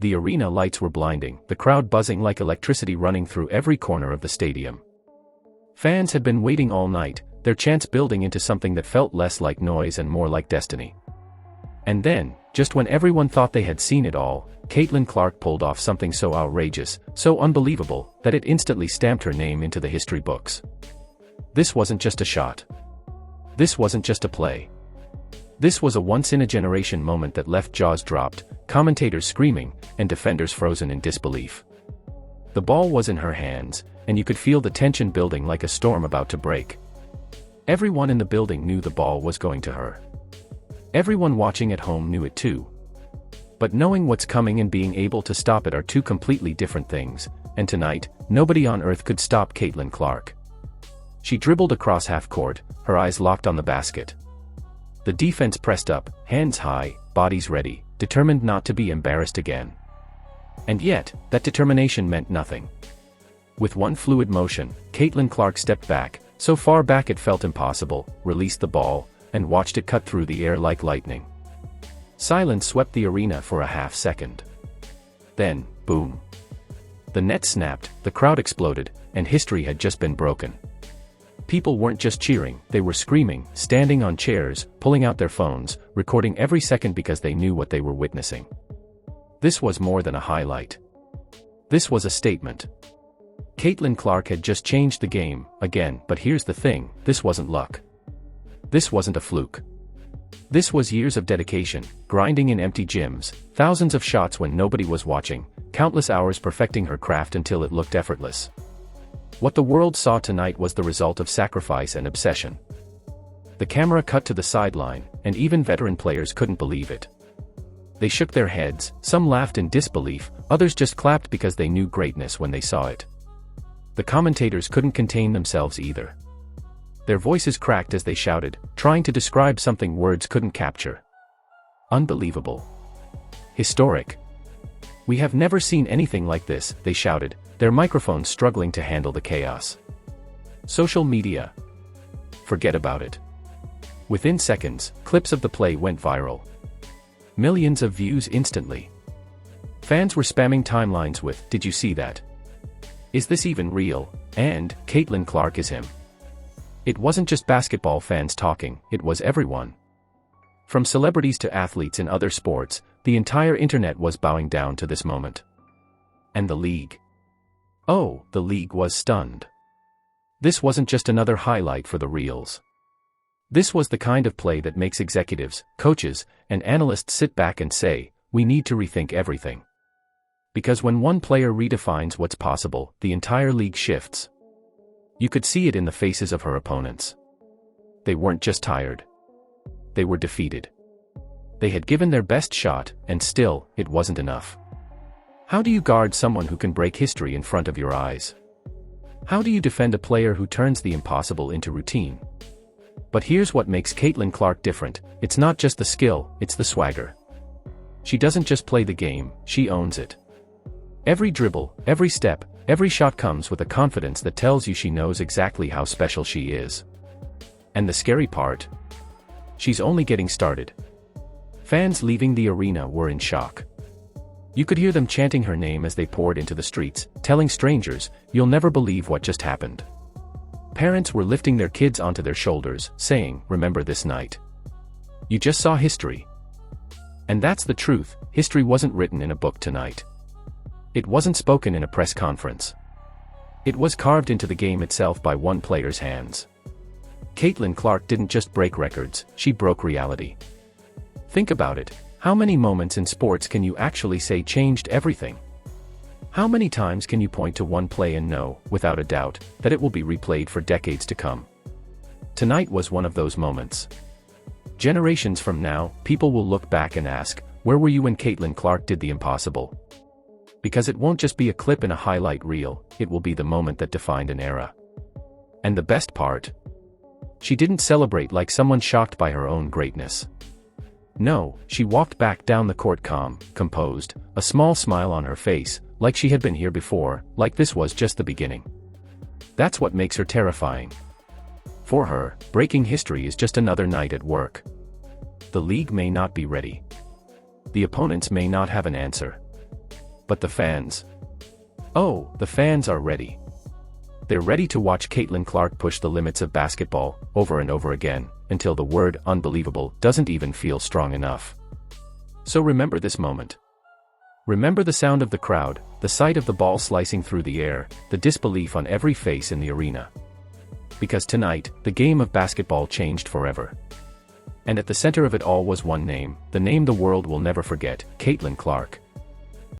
The arena lights were blinding, the crowd buzzing like electricity running through every corner of the stadium. Fans had been waiting all night, their chants building into something that felt less like noise and more like destiny. And then, just when everyone thought they had seen it all, Caitlin Clark pulled off something so outrageous, so unbelievable, that it instantly stamped her name into the history books. This wasn't just a shot. This wasn't just a play. This was a once-in-a-generation moment that left jaws dropped, commentators screaming, and defenders frozen in disbelief. The ball was in her hands, and you could feel the tension building like a storm about to break. Everyone in the building knew the ball was going to her. Everyone watching at home knew it too. But knowing what's coming and being able to stop it are two completely different things, and tonight, nobody on earth could stop Caitlin Clark. She dribbled across half-court, her eyes locked on the basket. The defense pressed up, hands high, bodies ready, determined not to be embarrassed again. And yet, that determination meant nothing. With one fluid motion, Caitlin Clark stepped back, so far back it felt impossible, released the ball, and watched it cut through the air like lightning. Silence swept the arena for a half-second. Then, boom. The net snapped, the crowd exploded, and history had just been broken. People weren't just cheering, they were screaming, standing on chairs, pulling out their phones, recording every second because they knew what they were witnessing. This was more than a highlight. This was a statement. Caitlin Clark had just changed the game, again, but here's the thing, this wasn't luck. This wasn't a fluke. This was years of dedication, grinding in empty gyms, thousands of shots when nobody was watching, countless hours perfecting her craft until it looked effortless. What the world saw tonight was the result of sacrifice and obsession. The camera cut to the sideline, and even veteran players couldn't believe it. They shook their heads, some laughed in disbelief, others just clapped because they knew greatness when they saw it. The commentators couldn't contain themselves either. Their voices cracked as they shouted, trying to describe something words couldn't capture. Unbelievable. Historic. We have never seen anything like this, they shouted, their microphones struggling to handle the chaos. Social media. Forget about it. Within seconds, clips of the play went viral. Millions of views instantly. Fans were spamming timelines with, "Did you see that? Is this even real?" and "Caitlin Clark is him." It wasn't just basketball fans talking, it was everyone. From celebrities to athletes in other sports, the entire internet was bowing down to this moment. And the league. Oh, the league was stunned. This wasn't just another highlight for the reels. This was the kind of play that makes executives, coaches, and analysts sit back and say, we need to rethink everything. Because when one player redefines what's possible, the entire league shifts. You could see it in the faces of her opponents. They weren't just tired. They were defeated. They had given their best shot, and still, it wasn't enough. How do you guard someone who can break history in front of your eyes? How do you defend a player who turns the impossible into routine? But here's what makes Caitlin Clark different, it's not just the skill, it's the swagger. She doesn't just play the game, she owns it. Every dribble, every step, every shot comes with a confidence that tells you she knows exactly how special she is. And the scary part? She's only getting started. Fans leaving the arena were in shock. You could hear them chanting her name as they poured into the streets, telling strangers, "You'll never believe what just happened." Parents were lifting their kids onto their shoulders, saying, "Remember this night. You just saw history." And that's the truth, history wasn't written in a book tonight. It wasn't spoken in a press conference. It was carved into the game itself by one player's hands. Caitlin Clark didn't just break records, she broke reality. Think about it, how many moments in sports can you actually say changed everything? How many times can you point to one play and know, without a doubt, that it will be replayed for decades to come? Tonight was one of those moments. Generations from now, people will look back and ask, where were you when Caitlin Clark did the impossible? Because it won't just be a clip in a highlight reel, it will be the moment that defined an era. And the best part? She didn't celebrate like someone shocked by her own greatness. No, she walked back down the court calm, composed, a small smile on her face, like she had been here before, like this was just the beginning. That's what makes her terrifying. For her, breaking history is just another night at work. The league may not be ready. The opponents may not have an answer. But the fans. Oh, the fans are ready. They're ready to watch Caitlin Clark push the limits of basketball, over and over again, until the word unbelievable doesn't even feel strong enough. So remember this moment. Remember the sound of the crowd, the sight of the ball slicing through the air, the disbelief on every face in the arena. Because tonight, the game of basketball changed forever. And at the center of it all was one name, the name the world will never forget, Caitlin Clark.